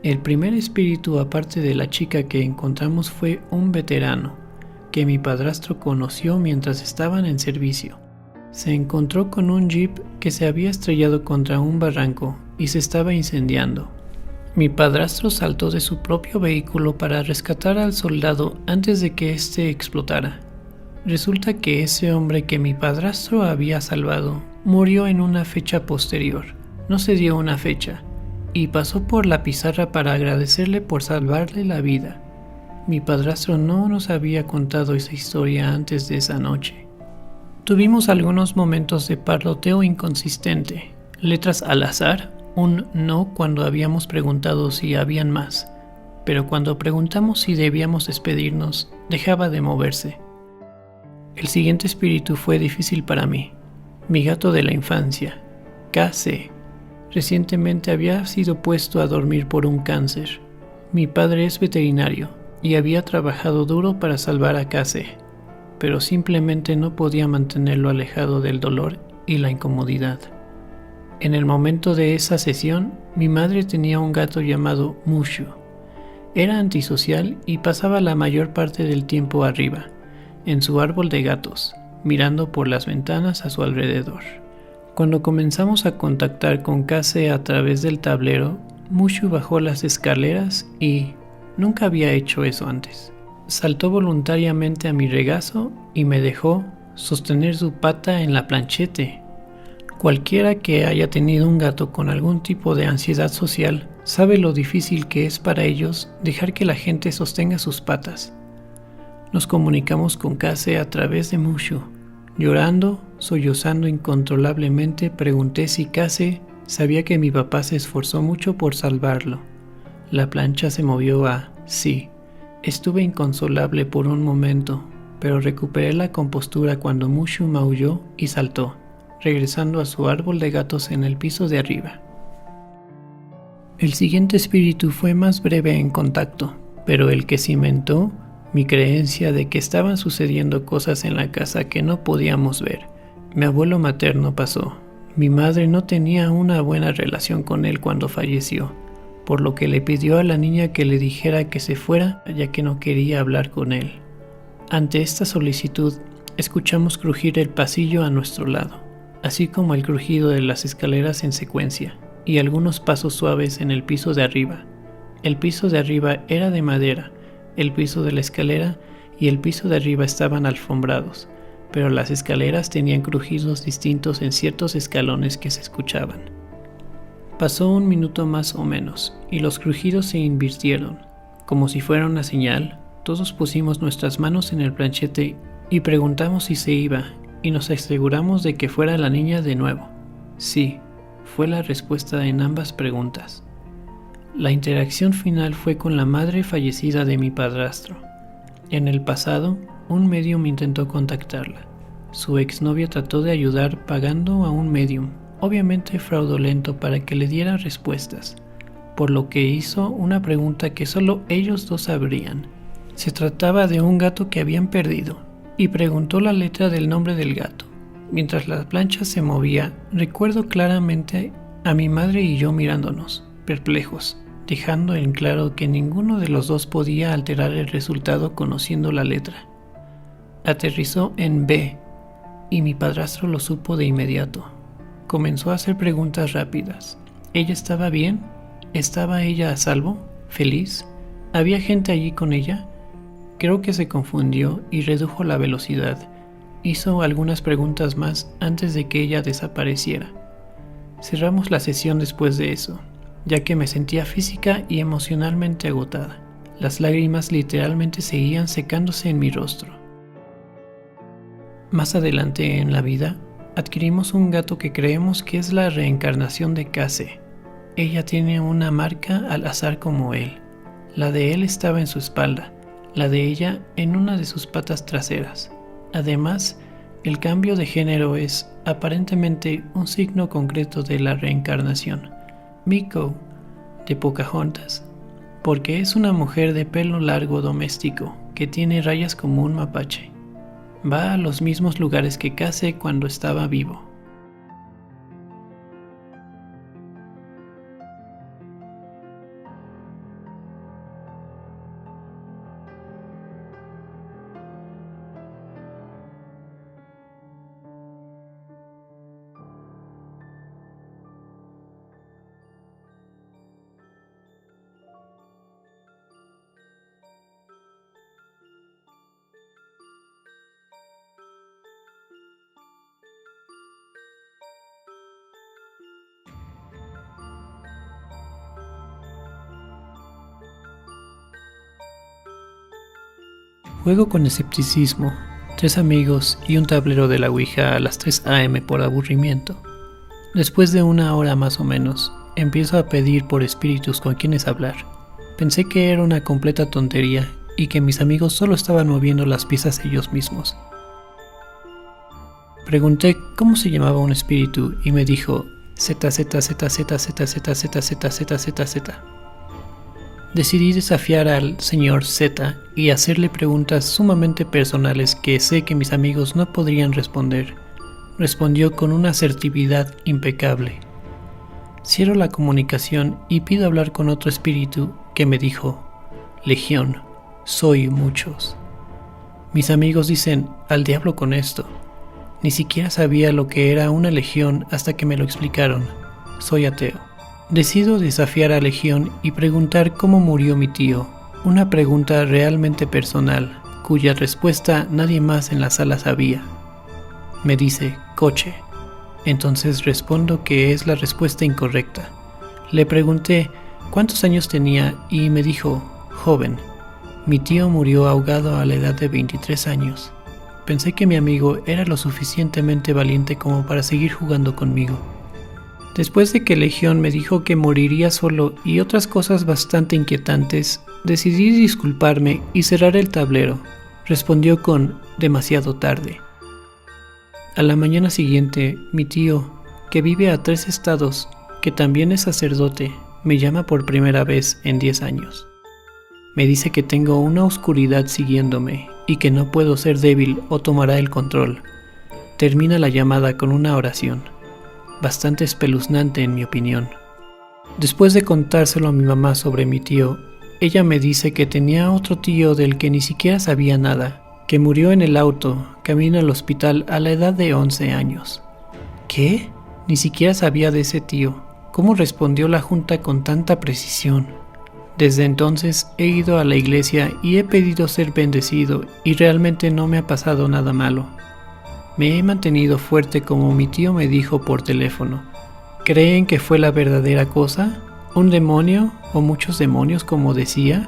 El primer espíritu aparte de la chica que encontramos fue un veterano, que mi padrastro conoció mientras estaban en servicio. Se encontró con un jeep que se había estrellado contra un barranco y se estaba incendiando. Mi padrastro saltó de su propio vehículo para rescatar al soldado antes de que éste explotara. Resulta que ese hombre que mi padrastro había salvado murió en una fecha posterior. No se dio una fecha, y pasó por la pizarra para agradecerle por salvarle la vida. Mi padrastro no nos había contado esa historia antes de esa noche. Tuvimos algunos momentos de parloteo inconsistente, letras al azar, un no cuando habíamos preguntado si habían más, pero cuando preguntamos si debíamos despedirnos, dejaba de moverse. El siguiente espíritu fue difícil para mí. Mi gato de la infancia, KC, recientemente había sido puesto a dormir por un cáncer. Mi padre es veterinario y había trabajado duro para salvar a KC, pero simplemente no podía mantenerlo alejado del dolor y la incomodidad. En el momento de esa sesión, mi madre tenía un gato llamado Mushu. Era antisocial y pasaba la mayor parte del tiempo arriba, en su árbol de gatos, mirando por las ventanas a su alrededor. Cuando comenzamos a contactar con KC a través del tablero, Mushu bajó las escaleras y nunca había hecho eso antes. Saltó voluntariamente a mi regazo y me dejó sostener su pata en la planchete. Cualquiera que haya tenido un gato con algún tipo de ansiedad social sabe lo difícil que es para ellos dejar que la gente sostenga sus patas. Nos comunicamos con KC a través de Mushu. Llorando, sollozando incontrolablemente, pregunté si KC sabía que mi papá se esforzó mucho por salvarlo. La plancha se movió a sí. Estuve inconsolable por un momento, pero recuperé la compostura cuando Mushu maulló y saltó, regresando a su árbol de gatos en el piso de arriba. El siguiente espíritu fue más breve en contacto, pero el que cimentó mi creencia de que estaban sucediendo cosas en la casa que no podíamos ver. Mi abuelo materno pasó. Mi madre no tenía una buena relación con él cuando falleció, por lo que le pidió a la niña que le dijera que se fuera ya que no quería hablar con él. Ante esta solicitud, escuchamos crujir el pasillo a nuestro lado, así como el crujido de las escaleras en secuencia, y algunos pasos suaves en el piso de arriba. El piso de arriba era de madera, el piso de la escalera y el piso de arriba estaban alfombrados, pero las escaleras tenían crujidos distintos en ciertos escalones que se escuchaban. Pasó 1 minuto más o menos, y los crujidos se invirtieron. Como si fuera una señal, todos pusimos nuestras manos en el planchete y preguntamos si se iba, y nos aseguramos de que fuera la niña de nuevo. Sí, fue la respuesta en ambas preguntas. La interacción final fue con la madre fallecida de mi padrastro. En el pasado, un medium intentó contactarla. Su exnovia trató de ayudar pagando a un medium, obviamente fraudulento, para que le diera respuestas, por lo que hizo una pregunta que solo ellos dos sabrían. Se trataba de un gato que habían perdido, y preguntó la letra del nombre del gato. Mientras la plancha se movía, recuerdo claramente a mi madre y yo mirándonos, perplejos, dejando en claro que ninguno de los dos podía alterar el resultado conociendo la letra. Aterrizó en B, y mi padrastro lo supo de inmediato. Comenzó a hacer preguntas rápidas. ¿Ella estaba bien? ¿Estaba ella a salvo? ¿Feliz? ¿Había gente allí con ella? Creo que se confundió y redujo la velocidad. Hizo algunas preguntas más antes de que ella desapareciera. Cerramos la sesión después de eso, ya que me sentía física y emocionalmente agotada. Las lágrimas literalmente seguían secándose en mi rostro. Más adelante en la vida, adquirimos un gato que creemos que es la reencarnación de Case. Ella tiene una marca al azar como él. La de él estaba en su espalda, la de ella en una de sus patas traseras. Además, el cambio de género es, aparentemente, un signo concreto de la reencarnación. Miko, de Pocahontas, porque es una mujer de pelo largo doméstico, que tiene rayas como un mapache. Va a los mismos lugares que Case cuando estaba vivo. Juego con escepticismo, 3 amigos y un tablero de la Ouija a las 3 AM por aburrimiento. Después de 1 hora más o menos, empiezo a pedir por espíritus con quienes hablar. Pensé que era una completa tontería y que mis amigos solo estaban moviendo las piezas ellos mismos. Pregunté cómo se llamaba un espíritu y me dijo ZZZZZZZZZZZZ. Decidí desafiar al señor Z y hacerle preguntas sumamente personales que sé que mis amigos no podrían responder. Respondió con una asertividad impecable. Cierro la comunicación y pido hablar con otro espíritu que me dijo: Legión, soy muchos. Mis amigos dicen: al diablo con esto. Ni siquiera sabía lo que era una legión hasta que me lo explicaron. Soy ateo. Decido desafiar a Legión y preguntar cómo murió mi tío, una pregunta realmente personal, cuya respuesta nadie más en la sala sabía. Me dice, coche. Entonces respondo que es la respuesta incorrecta. Le pregunté cuántos años tenía y me dijo, joven. Mi tío murió ahogado a la edad de 23 años. Pensé que mi amigo era lo suficientemente valiente como para seguir jugando conmigo. Después de que Legión me dijo que moriría solo y otras cosas bastante inquietantes, decidí disculparme y cerrar el tablero. Respondió con demasiado tarde. A la mañana siguiente, mi tío, que vive a 3 estados, que también es sacerdote, me llama por primera vez en 10 años. Me dice que tengo una oscuridad siguiéndome y que no puedo ser débil o tomará el control. Termina la llamada con una oración. Bastante espeluznante en mi opinión. Después de contárselo a mi mamá sobre mi tío, ella me dice que tenía otro tío del que ni siquiera sabía nada, que murió en el auto, camino al hospital a la edad de 11 años. ¿Qué? Ni siquiera sabía de ese tío. ¿Cómo respondió la junta con tanta precisión? Desde entonces he ido a la iglesia y he pedido ser bendecido y realmente no me ha pasado nada malo. Me he mantenido fuerte como mi tío me dijo por teléfono. ¿Creen que fue la verdadera cosa? ¿Un demonio o muchos demonios como decía?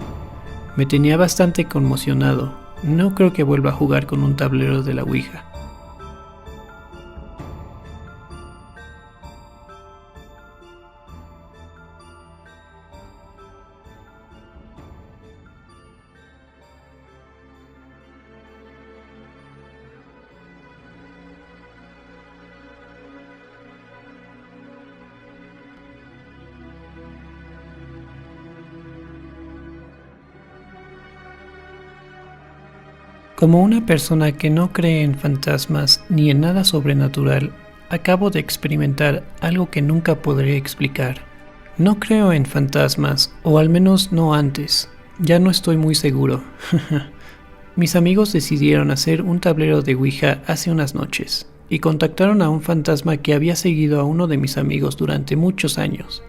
Me tenía bastante conmocionado. No creo que vuelva a jugar con un tablero de la Ouija. Como una persona que no cree en fantasmas ni en nada sobrenatural, acabo de experimentar algo que nunca podré explicar. No creo en fantasmas, o al menos no antes. Ya no estoy muy seguro. Mis amigos decidieron hacer un tablero de Ouija hace unas noches, y contactaron a un fantasma que había seguido a uno de mis amigos durante muchos años.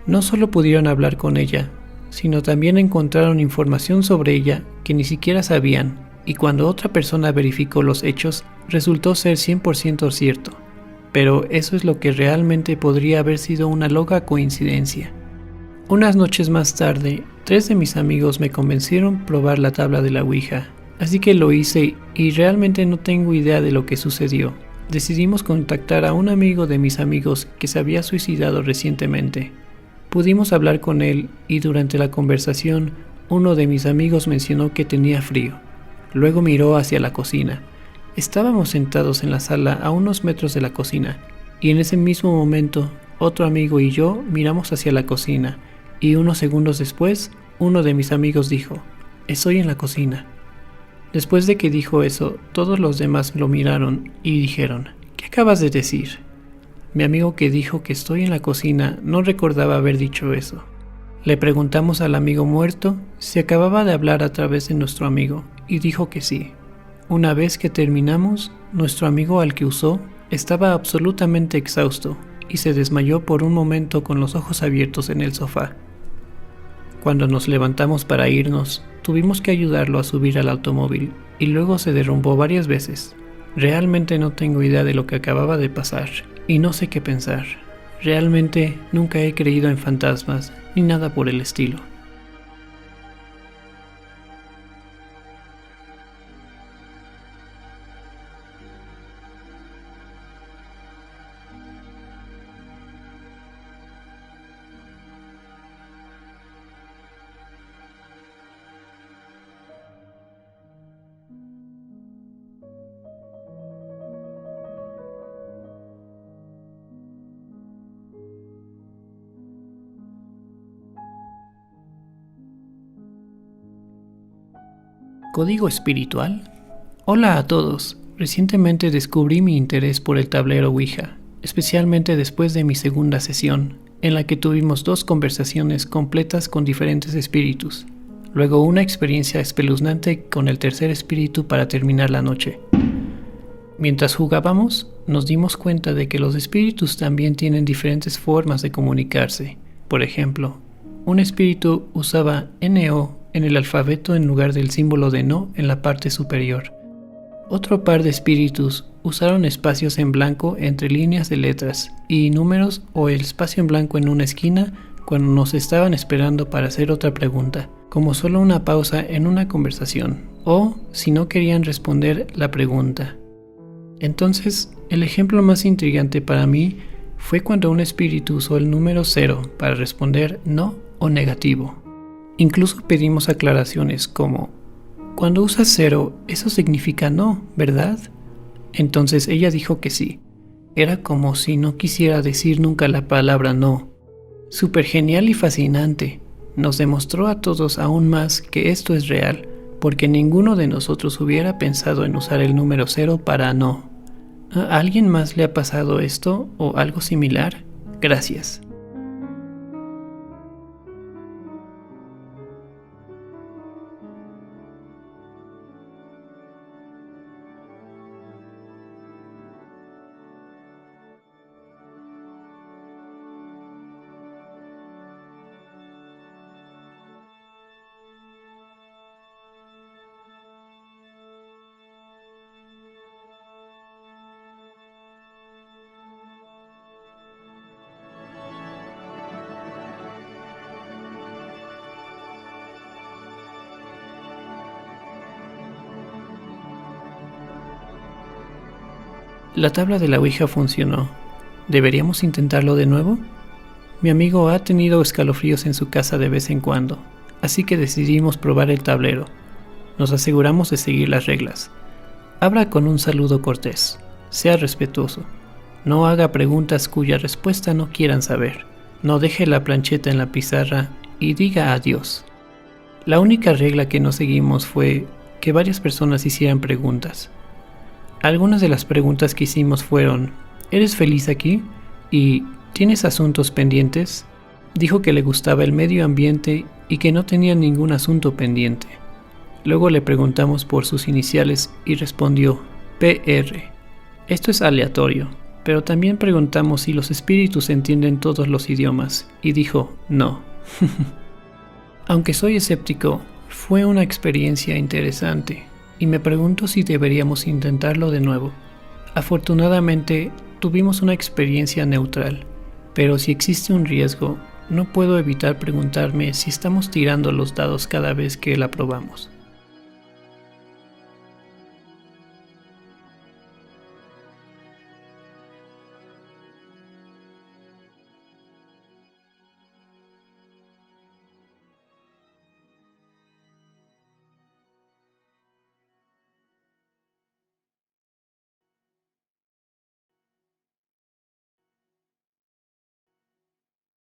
No solo pudieron hablar con ella, sino también encontraron información sobre ella que ni siquiera sabían, y cuando otra persona verificó los hechos, resultó ser 100% cierto. Pero eso es lo que realmente podría haber sido una loca coincidencia. Unas noches más tarde, 3 de mis amigos me convencieron probar la tabla de la Ouija, así que lo hice y realmente no tengo idea de lo que sucedió. Decidimos contactar a un amigo de mis amigos que se había suicidado recientemente. Pudimos hablar con él y durante la conversación, uno de mis amigos mencionó que tenía frío. Luego miró hacia la cocina. Estábamos sentados en la sala a unos metros de la cocina, y en ese mismo momento, otro amigo y yo miramos hacia la cocina, y unos segundos después, uno de mis amigos dijo, «Estoy en la cocina». Después de que dijo eso, todos los demás lo miraron y dijeron, «¿Qué acabas de decir?». Mi amigo que dijo que estoy en la cocina no recordaba haber dicho eso. Le preguntamos al amigo muerto si acababa de hablar a través de nuestro amigo, y dijo que sí. Una vez que terminamos, nuestro amigo al que usó estaba absolutamente exhausto y se desmayó por un momento con los ojos abiertos en el sofá. Cuando nos levantamos para irnos, tuvimos que ayudarlo a subir al automóvil y luego se derrumbó varias veces. Realmente no tengo idea de lo que acababa de pasar y no sé qué pensar. Realmente nunca he creído en fantasmas ni nada por el estilo. ¿Código espiritual? Hola a todos. Recientemente descubrí mi interés por el tablero Ouija, especialmente después de mi segunda sesión, en la que tuvimos 2 conversaciones completas con diferentes espíritus, luego una experiencia espeluznante con el tercer espíritu para terminar la noche. Mientras jugábamos, nos dimos cuenta de que los espíritus también tienen diferentes formas de comunicarse. Por ejemplo, un espíritu usaba NO en el alfabeto en lugar del símbolo de no en la parte superior. Otro par de espíritus usaron espacios en blanco entre líneas de letras y números o el espacio en blanco en una esquina cuando nos estaban esperando para hacer otra pregunta, como solo una pausa en una conversación, o si no querían responder la pregunta. Entonces, el ejemplo más intrigante para mí fue cuando un espíritu usó el número 0 para responder no o negativo. Incluso pedimos aclaraciones como, cuando usas 0, eso significa no, ¿verdad? Entonces ella dijo que sí. Era como si no quisiera decir nunca la palabra no. Súper genial y fascinante. Nos demostró a todos aún más que esto es real, porque ninguno de nosotros hubiera pensado en usar el número 0 para no. ¿A alguien más le ha pasado esto o algo similar? Gracias. La tabla de la Ouija funcionó. ¿Deberíamos intentarlo de nuevo? Mi amigo ha tenido escalofríos en su casa de vez en cuando, así que decidimos probar el tablero. Nos aseguramos de seguir las reglas. Abra con un saludo cortés. Sea respetuoso. No haga preguntas cuya respuesta no quieran saber. No deje la plancheta en la pizarra y diga adiós. La única regla que no seguimos fue que varias personas hicieran preguntas. Algunas de las preguntas que hicimos fueron, ¿eres feliz aquí? Y ¿tienes asuntos pendientes? Dijo que le gustaba el medio ambiente y que no tenía ningún asunto pendiente. Luego le preguntamos por sus iniciales y respondió, PR. Esto es aleatorio, pero también preguntamos si los espíritus entienden todos los idiomas y dijo, no. Aunque soy escéptico, fue una experiencia interesante y me pregunto si deberíamos intentarlo de nuevo. Afortunadamente, tuvimos una experiencia neutral, pero si existe un riesgo, no puedo evitar preguntarme si estamos tirando los dados cada vez que la probamos.